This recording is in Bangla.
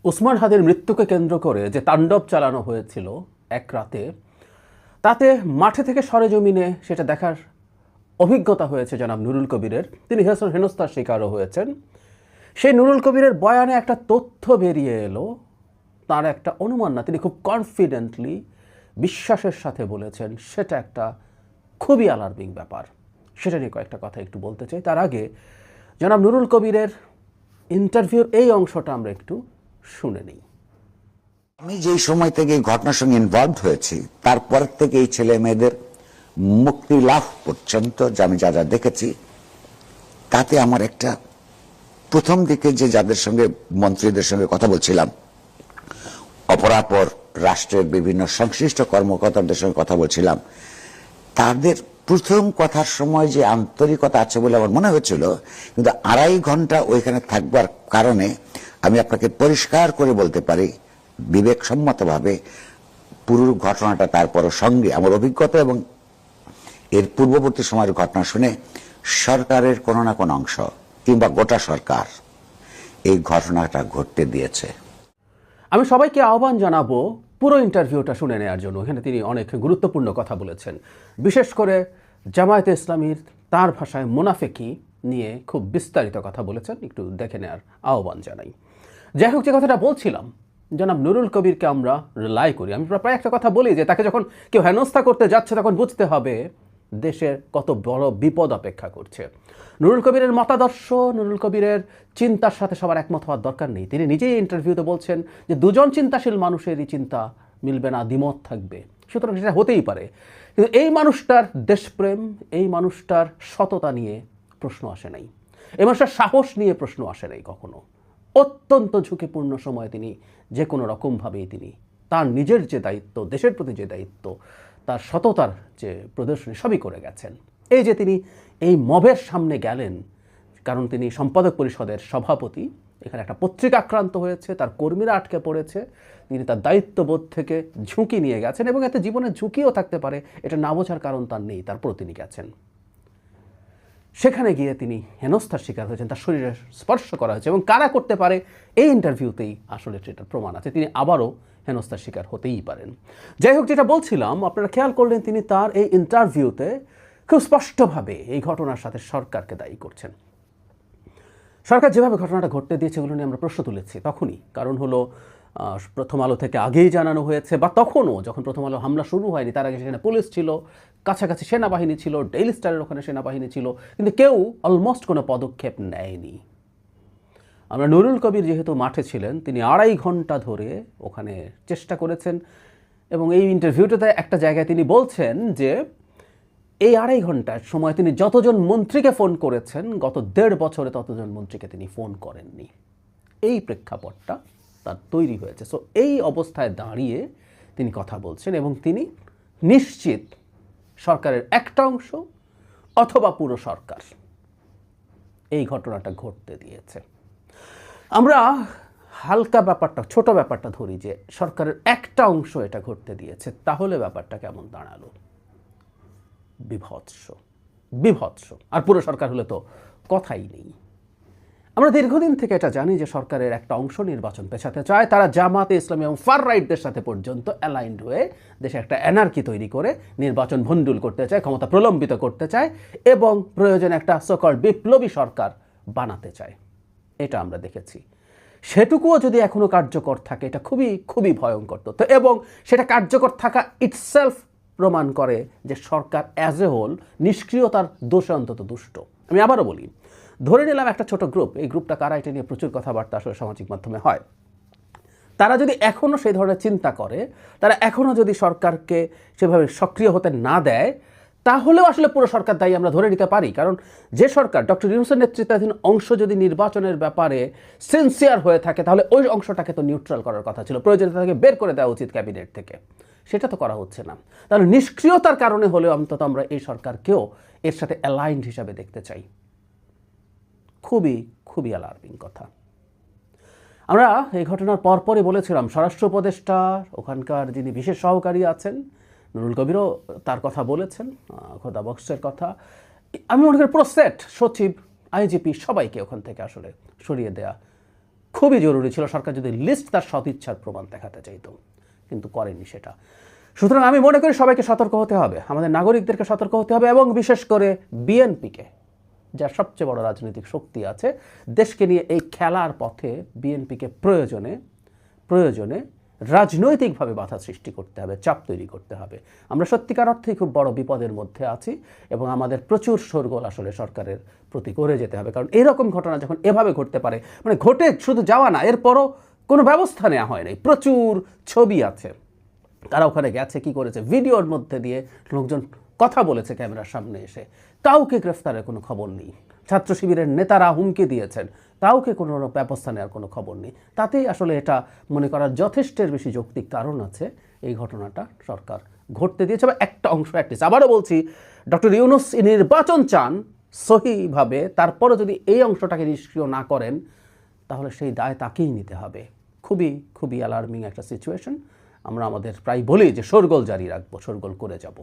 ওসমান হাদির মৃত্যুকে কেন্দ্র করে যে তাণ্ডব চালানো হয়েছিল এক রাতে, তাতে মাঠে থেকে সরেজমিনে সেটা দেখার অভিজ্ঞতা হয়েছে জনাব নুরুল কবিরের। তিনি হেনস্থার শিকারও হয়েছেন। সেই নুরুল কবিরের বয়ানে একটা তথ্য বেরিয়ে এলো, তার একটা অনুমান না, তিনি খুব কনফিডেন্টলি বিশ্বাসের সাথে বলেছেন। সেটা একটা খুবই অ্যালার্মিং ব্যাপার। সেটা নিয়ে কয়েকটা কথা একটু বলতে চাই। তার আগে জনাব নুরুল কবিরের ইন্টারভিউর এই অংশটা আমরা একটু শুনে নিই। আমি যেই সময় থেকে এই ঘটনার সঙ্গে ইনভলভ হয়েছি, তারপর থেকে এই ছেলে মেয়েদের মুক্তি লাভ পর্যন্ত আমি যা যা দেখেছি, তাতে আমার একটা প্রথম দিকে যে যাদের সঙ্গে মন্ত্রীদের সঙ্গে কথা বলছিলাম, অপরাপর রাষ্ট্রের বিভিন্ন সংশ্লিষ্ট কর্মকর্তাদের সঙ্গে কথা বলছিলাম, তাদের প্রথম কথার সময় যে আন্তরিকতা আছে বলে আমার মনে হয়েছিল, কিন্তু 2.5 ঘন্টা ওইখানে থাকবার কারণে আমি আপনাকে পরিষ্কার করে বলতে পারি বিবেকসম্মতভাবে পুরো ঘটনাটা তারপর সঙ্গে আমার অভিজ্ঞতা এবং এর পূর্ববর্তী সময়ের ঘটনা শুনে সরকারের কোনো না কোনো অংশ কিংবা গোটা সরকার এই ঘটনাটা ঘটতে দিয়েছে। আমি সবাইকে আহ্বান জানাবো পুরো ইন্টারভিউটা শুনে নেওয়ার জন্য। এখানে তিনি অনেক গুরুত্বপূর্ণ কথা বলেছেন, বিশেষ করে জামায়াতে ইসলামীর তার ভাষায় মুনাফেকি নিয়ে খুব বিস্তারিত কথা বলেছেন। একটু দেখে নেওয়ার আহ্বান জানাই। যাই হোক, যে কথাটা বলছিলাম, জনাব নুরুল কবিরকে আমরা রিলাই করি। আমি প্রায় একটা কথা বলি যে তাকে যখন কেউ হেনস্থা করতে যাচ্ছে তখন বুঝতে হবে দেশের কত বড় বিপদ অপেক্ষা করছে। নুরুল কবিরের মতাদর্শ, নুরুল কবিরের চিন্তার সাথে সবার একমত হওয়ার দরকার নেই। তিনি নিজেই ইন্টারভিউতে বলছেন যে দুজন চিন্তাশীল মানুষেরই চিন্তা মিলবে না, দ্বিমত থাকবে। সুতরাং সেটা হতেই পারে, কিন্তু এই মানুষটার দেশপ্রেম, এই মানুষটার সততা নিয়ে প্রশ্ন আসে নাই, এই মানুষটার সাহস নিয়ে প্রশ্ন আসে নাই কখনো। অত্যন্ত ঝুঁকিপূর্ণ সময়ে তিনি যে কোনো রকমভাবেই তিনি তার নিজের যে দায়িত্ব, দেশের প্রতি যে দায়িত্ব, তার সততার যে প্রদর্শনী সবই করে গেছেন। এই যে তিনি এই মবের সামনে গেলেন, কারণ তিনি সম্পাদক পরিষদের সভাপতি, এখানে একটা পত্রিকা আক্রান্ত হয়েছে, তার কর্মীরা আটকে পড়েছে, তিনি তার দায়িত্ববোধ থেকে ঝুঁকি নিয়ে গেছেন এবং এতে জীবনের ঝুঁকিও থাকতে পারে, এটা না বোঝার কারণ তার নেই, তারপরও তিনি গেছেন। সেখানে গিয়ে তিনি হেনস্থার শিকার হয়েছেন, তার শরীরে স্পর্শ করা হয়েছে এবং কারা করতে পারে এই ইন্টারভিউতেই আসলে সেটার প্রমাণ আছে। তিনি আবারও হেনস্থার শিকার হতেই পারেন। যাই হোক, যেটা বলছিলাম, আপনারা খেয়াল করলেন তিনি তার এই ইন্টারভিউতে খুব স্পষ্টভাবে এই ঘটনার সাথে সরকারকে দায়ী করছেন। সরকার যেভাবে ঘটনাটা ঘটতে দিয়েছে এগুলো নিয়ে আমরা প্রশ্ন তুলেছি তখনই। কারণ হলো প্রথম আলো থেকে আগেই জানানো হয়েছে, বা তখনও যখন প্রথম আলো হামলা শুরু হয়নি তার আগে সেখানে পুলিশ ছিল, কাছাকাছি সেনাবাহিনী ছিল, ডেইলি স্টারের ওখানে সেনাবাহিনী ছিল, কিন্তু কেউ অলমোস্ট কোনো পদক্ষেপ নেয়নি। আমরা নুরুল কবির যেহেতু মাঠে ছিলেন, তিনি 2.5 ঘন্টা ধরে ওখানে চেষ্টা করেছেন এবং এই ইন্টারভিউটাতে একটা জায়গায় তিনি বলছেন যে এই 2.5 ঘন্টার সময় তিনি যতজন মন্ত্রীকে ফোন করেছেন, গত 1.5 বছরে ততজন মন্ত্রীকে তিনি ফোন করেননি। এই প্রেক্ষাপটটা তার তৈরি হয়েছে। সো এই অবস্থায় দাঁড়িয়ে তিনি কথা বলছেন এবং তিনি নিশ্চিত সরকারের একটা অংশ অথবা পুরো সরকার এই ঘটনাটা ঘটতে দিয়েছে। আমরা হালকা ব্যাপারটা, ছোট ব্যাপারটা ধরি যে সরকারের একটা অংশ এটা ঘটতে দিয়েছে, তাহলে ব্যাপারটা কেমন দাঁড়ালো? বিভৎস, বিভৎস। আর পুরো সরকার হলে তো কথাই নেই। আমরা দীর্ঘদিন থেকে এটা জানি যে সরকারের একটা অংশ নির্বাচন পেছাতে চায়। তারা জামাতে ইসলামী এবং ফার রাইটদের সাথে পর্যন্ত অ্যালাইন্ড হয়ে দেশে একটা অ্যানার্কি তৈরি করে নির্বাচন ভণ্ডুল করতে চায়, ক্ষমতা প্রলম্বিত করতে চায় এবং প্রয়োজনে একটা সকল বিপ্লবী সরকার বানাতে চায়। এটা আমরা দেখেছি। সেটুকুও যদি এখনও কার্যকর থাকে, এটা খুবই খুবই ভয়ঙ্কর তথ্য এবং সেটা কার্যকর থাকা ইটসেলফ প্রমাণ করে যে সরকার অ্যাজ এ হোল নিষ্ক্রিয়তার দোষে অন্তত দুষ্ট। আমি আবারও বলি, ধরে নিলাম একটা ছোট গ্রুপ, এই গ্রুপটা কারা, এটা নিয়ে প্রচুর কথাবার্তা আসলে সামাজিক মাধ্যমে হয়। তারা যদি এখনও সেই ধরনের চিন্তা করে, তারা এখনও যদি সরকারকে সেভাবে সক্রিয় হতে না দেয়, তাহলেও আসলে পুরো সরকার দায়ী আমরা ধরে নিতে পারি। কারণ যে সরকার, ডক্টর ইউনূসের নেতৃত্বাধীন অংশ যদি নির্বাচনের ব্যাপারে সিনসিয়ার হয়ে থাকে, তাহলে ওই অংশটাকে তো নিউট্রাল করার কথা ছিল, প্রয়োজনে তাকে বের করে দেওয়া উচিত ক্যাবিনেট থেকে। সেটা তো করা হচ্ছে না। তাহলে নিষ্ক্রিয়তার কারণে হলেও অন্তত আমরা এই সরকারকেও এর সাথে অ্যালাইন্ড হিসাবে দেখতে চাই। খুবই খুবই অ্যালার্মিং কথা। আমরা এই ঘটনার পরপরই বলেছিলাম স্বরাষ্ট্র উপদেষ্টা, ওখানকার যিনি বিশেষ সহকারী আছেন নুরুল কবিরও তার কথা বলেছেন, খোদা বক্সের কথা। আমি মনে করি পুরো সেট, সচিব, আইজিপি সবাইকে ওখান থেকে আসলে সরিয়ে দেয়া খুবই জরুরি ছিল সরকার যদি লিস্ট তার সদিচ্ছার প্রমাণ দেখাতে চাইত, কিন্তু করেনি সেটা। সুতরাং আমি মনে করি সবাইকে সতর্ক হতে হবে, আমাদের নাগরিকদেরকে সতর্ক হতে হবে, এবং বিশেষ করে বিএনপিকে, যার সবচেয়ে বড় রাজনৈতিক শক্তি আছে দেশকে নিয়ে, এই খেলার পথে বিএনপিকে প্রয়োজনে রাজনৈতিকভাবে বাধা সৃষ্টি করতে হবে, চাপ তৈরি করতে হবে। আমরা সত্যিকার অর্থেই খুব বড় বিপদের মধ্যে আছি এবং আমাদের প্রচুর শোরগোল আসলে সরকারের প্রতি করে যেতে হবে, কারণ এরকম ঘটনা যখন এভাবে ঘটতে পারে, মানে ঘটে শুধু যাওয়া না, এরপরও কোনো ব্যবস্থা নেওয়া হয় নাই। প্রচুর ছবি আছে, তারা ওখানে গেছে, কি করেছে, ভিডিওর মধ্যে দিয়ে লোকজন কথা বলেছে ক্যামেরার সামনে এসে, কাউকে গ্রেফতারের কোনো খবর নেই। ছাত্র শিবিরের নেতারা হুমকি দিয়েছেন, কাউকে কোনো ব্যবস্থা নেওয়ার কোনো খবর নেই। তাতেই আসলে এটা মনে করার যথেষ্টের বেশি যৌক্তিক কারণ আছে এই ঘটনাটা সরকার ঘটতে দিয়েছে, বা একটা অংশ অ্যাটলিস্ট। আবারও বলছি, ডক্টর ইউনূস নির্বাচন চান সহিভাবে, তারপরে যদি এই অংশটাকে নিষ্ক্রিয় না করেন তাহলে সেই দায় তাকেই নিতে হবে। খুবই অ্যালার্মিং একটা সিচুয়েশন। আমরা আমাদের প্রায় বলি যে শোরগোল জারি রাখবো, শোরগোল করে যাব।